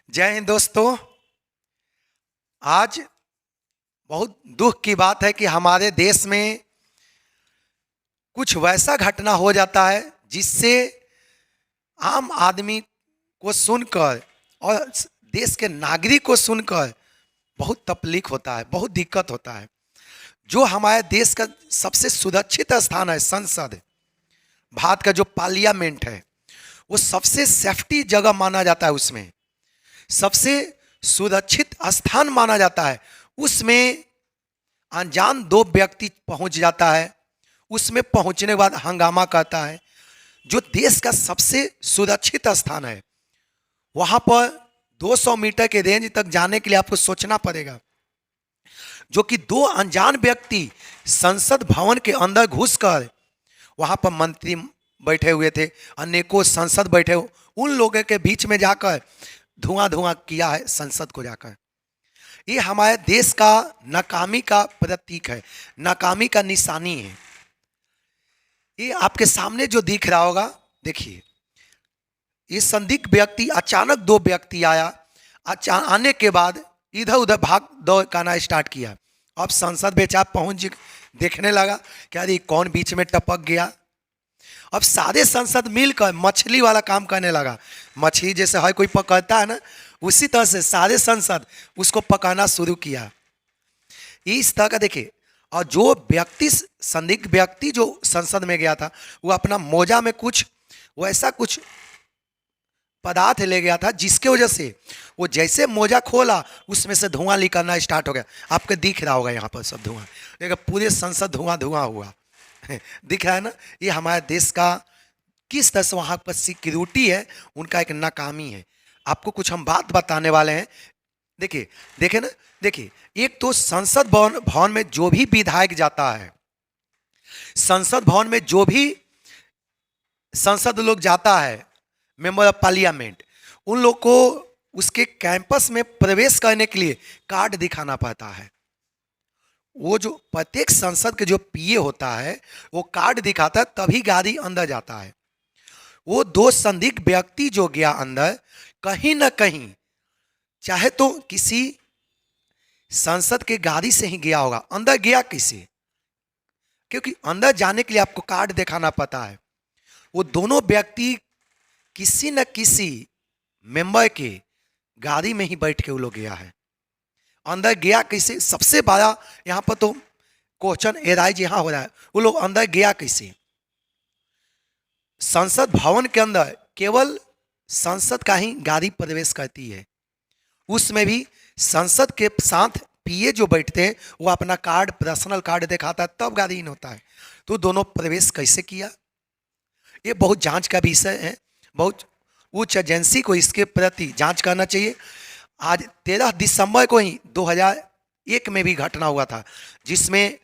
जय हिंद दोस्तों। आज बहुत दुख की बात है कि हमारे देश में कुछ वैसा घटना हो जाता है जिससे आम आदमी को सुनकर और देश के नागरिक को सुनकर बहुत तकलीफ होता है, बहुत दिक्कत होता है। जो हमारे देश का सबसे सुरक्षित स्थान है, संसद, भारत का जो पार्लियामेंट है, वो सबसे सेफ्टी जगह माना जाता है। उसमें सबसे सुरक्षित स्थान माना जाता है। उसमें अनजान दो व्यक्ति पहुंच जाता है। उसमें पहुंचने के बाद हंगामा करता है। जो देश का सबसे सुरक्षित स्थान है, वहां पर 200 मीटर के रेंज तक जाने के लिए आपको सोचना पड़ेगा। जो कि दो अनजान व्यक्ति संसद भवन के अंदर घुसकर, वहां पर मंत्री बैठे हुए थे, अनेकों सांसद बैठे हुए, उन लोगों के बीच में जाकर धुआं धुआं किया है संसद को जाकर। ये हमारे देश का नाकामी का प्रतीक है, नाकामी का निशानी है। ये आपके सामने जो दिख रहा होगा, देखिए, ये संदिग्ध व्यक्ति, अचानक दो व्यक्ति आया। आने के बाद इधर उधर भाग दौड़ करना स्टार्ट किया। अब संसद बेचारा पहुंच देखने लगा कि अरे कौन बीच में टपक गया। अब सारे संसद मिलकर मछली वाला काम करने लगा। मछली जैसे हर कोई पकड़ता है ना, उसी तरह से सारे संसद उसको पकाना शुरू किया। इस तरह का देखिए। और जो व्यक्ति, संदिग्ध व्यक्ति जो संसद में गया था, वो अपना मोजा में कुछ वैसा कुछ पदार्थ ले गया था, जिसके वजह से वो जैसे मोजा खोला उसमें से धुआं निकलना स्टार्ट हो गया। आपको दिख रहा होगा यहाँ पर सब धुआं, देखिए पूरे संसद धुआं धुआं हुआ दिख रहा है ना। ये हमारे देश का किस तरह से वहाँ पर सिक्योरिटी है, उनका एक नाकामी है। आपको कुछ हम बात बताने वाले हैं। देखिए देखिए ना, देखिए, एक तो संसद भवन में जो भी विधायक जाता है, संसद भवन में जो भी संसद लोग जाता है, मेंबर ऑफ पार्लियामेंट, उन लोग को उसके कैंपस में प्रवेश करने के लिए कार्ड दिखाना पड़ता है। वो जो प्रत्येक संसद के जो पीए होता है, वो कार्ड दिखाता है, तभी गाड़ी अंदर जाता है। वो दो संदिग्ध व्यक्ति जो गया अंदर, कहीं ना कहीं चाहे तो किसी संसद के गाड़ी से ही गया होगा। अंदर गया किसी, क्योंकि अंदर जाने के लिए आपको कार्ड दिखाना पड़ता है। वो दोनों व्यक्ति किसी न किसी मेंबर के गाड़ी में ही बैठ के वो लोग गया है। अंदर गया कैसे, सबसे बड़ा यहाँ पर तो क्वेश्चन एराइज यहाँ हो रहा है, वो लोग अंदर गया कैसे। संसद भवन के अंदर केवल संसद का ही गाड़ी प्रवेश करती है। उसमें भी संसद के साथ पीए जो बैठते हैं, वो अपना कार्ड, पर्सनल कार्ड दिखाता है, तब गाड़ी इन होता है। तो दोनों प्रवेश कैसे किया, ये बहुत जांच का विषय है। बहुत उच्च एजेंसी को इसके प्रति जांच करना चाहिए। आज 13 दिसंबर को ही 2001 में भी घटना हुआ था, जिसमें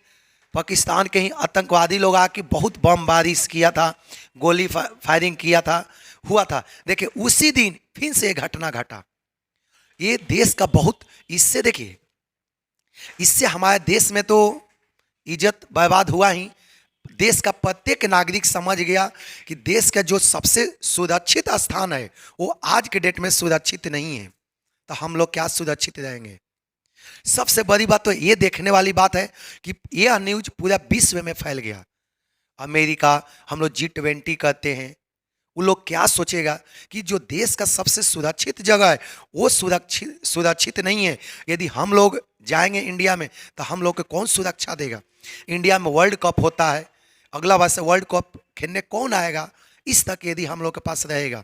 पाकिस्तान के ही आतंकवादी लोग आके बहुत बमबारी किया था, गोली फायरिंग किया था, हुआ था। देखिए उसी दिन फिर से एक घटना घटा। ये देश का बहुत, इससे देखिए, इससे हमारे देश में तो इज्जत बर्बाद हुआ ही। देश का प्रत्येक नागरिक समझ गया कि देश का जो सबसे सुरक्षित स्थान है, वो आज के डेट में सुरक्षित नहीं है। तो हम लोग क्या सुरक्षित रहेंगे। सबसे बड़ी बात तो ये देखने वाली बात है कि यह न्यूज पूरा विश्व में फैल गया। अमेरिका, हम लोग G20 करते हैं, वो लोग क्या सोचेगा कि जो देश का सबसे सुरक्षित जगह है, वो सुरक्षित नहीं है। यदि हम लोग जाएंगे इंडिया में, तो हम लोग को कौन सुरक्षा देगा। इंडिया में वर्ल्ड कप होता है, अगला वर्ष वर्ल्ड कप खेलने कौन आएगा। इस तक यदि हम लोग के पास रहेगा,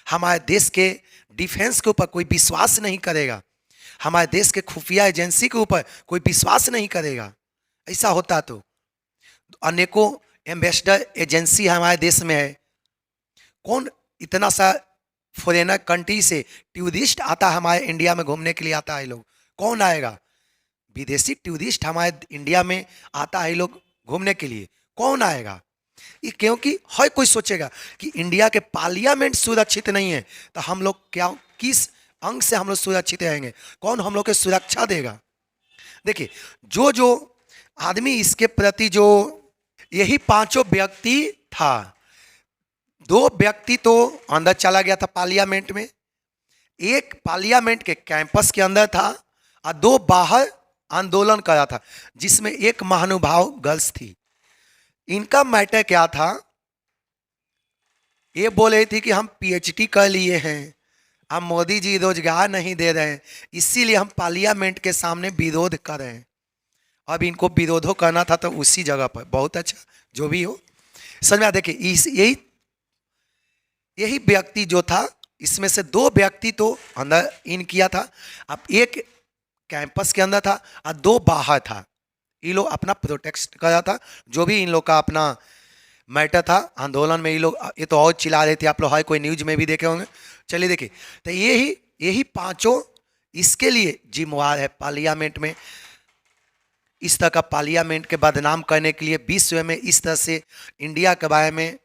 हमारे देश के डिफेंस के ऊपर कोई विश्वास नहीं करेगा, हमारे देश के खुफिया एजेंसी के ऊपर कोई विश्वास नहीं करेगा। ऐसा होता तो अनेकों एम्बेसडर एजेंसी हमारे देश में है। कौन इतना सा फॉरेनर कंट्री से टूरिस्ट आता है हमारे इंडिया में घूमने के लिए आता है लोग, कौन आएगा। विदेशी टूरिस्ट हमारे इंडिया में आता है लोग घूमने के लिए, कौन आएगा। ये क्योंकि हर कोई सोचेगा कि इंडिया के पार्लियामेंट सुरक्षित नहीं है, तो हम लोग क्या, किस अंग से हम लोग सुरक्षित रहेंगे, कौन हम लोग को सुरक्षा देगा। देखिए जो जो आदमी इसके प्रति, जो यही पांचों व्यक्ति था, दो व्यक्ति तो अंदर चला गया था पार्लियामेंट में, एक पार्लियामेंट के कैंपस के अंदर था और 2 बाहर आंदोलन करा था, जिसमें एक महानुभाव गर्ल्स थी। इनका मैटर क्या था, ये बोल रही थी कि हम पीएचडी कर लिए हैं, हम मोदी जी रोजगार नहीं दे रहे हैं, इसीलिए हम पार्लियामेंट के सामने विरोध कर रहे हैं। अब इनको विरोधो करना था तो उसी जगह पर, बहुत अच्छा, जो भी हो समझ में। देखिए यही व्यक्ति जो था, इसमें से 2 व्यक्ति तो अंदर इन किया था, अब एक कैंपस के अंदर था और 2 बाहर था। ये लोग अपना प्रोटेस्ट कर रहा था, जो भी इन लोग का अपना मैटर था आंदोलन में। ये लोग ये तो और चिल्ला रहे थे, आप लोग हर कोई न्यूज में भी देखे होंगे। चलिए देखिए, तो यही पांचों इसके लिए जिम्मेवार है। पार्लियामेंट में इस तरह का पार्लियामेंट के बदनाम करने के लिए, विश्व में इस तरह से इंडिया के बारे में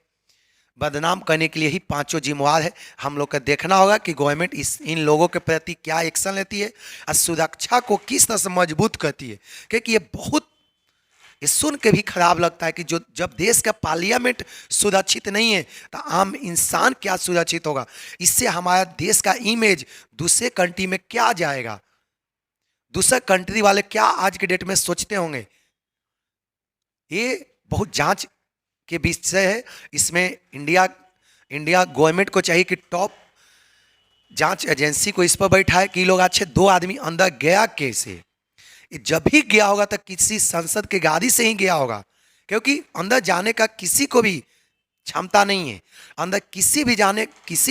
बदनाम करने के लिए ही पांचों जिम्मेवार है। हम लोग का देखना होगा कि गवर्नमेंट इन लोगों के प्रति क्या एक्शन लेती है और सुरक्षा को किस तरह से मजबूत करती है। क्योंकि ये सुन के भी खराब लगता है कि जब देश का पार्लियामेंट सुरक्षित नहीं है तो आम इंसान क्या सुरक्षित होगा। इससे हमारा देश का इमेज दूसरे कंट्री में क्या जाएगा, दूसरे कंट्री वाले क्या आज के डेट में सोचते होंगे। ये बहुत जांच के विषय है। इसमें इंडिया गवर्नमेंट को चाहिए कि टॉप जांच एजेंसी को इस पर बैठाए कि लोग अच्छे 2 आदमी अंदर गया कैसे। जब भी गया होगा तो किसी संसद के गाड़ी से ही गया होगा, क्योंकि अंदर जाने का किसी को भी क्षमता नहीं है। अंदर किसी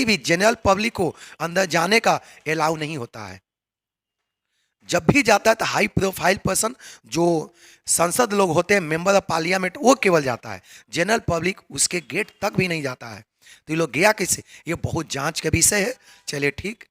भी जनरल पब्लिक को अंदर जाने का अलाउ नहीं होता है। जब भी जाता है तो हाई प्रोफाइल पर्सन, जो संसद लोग होते हैं, मेंबर ऑफ पार्लियामेंट, वो केवल जाता है। जनरल पब्लिक उसके गेट तक भी नहीं जाता है। तो ये लोग गया कैसे, ये बहुत जांच का विषय है। चलिए ठीक।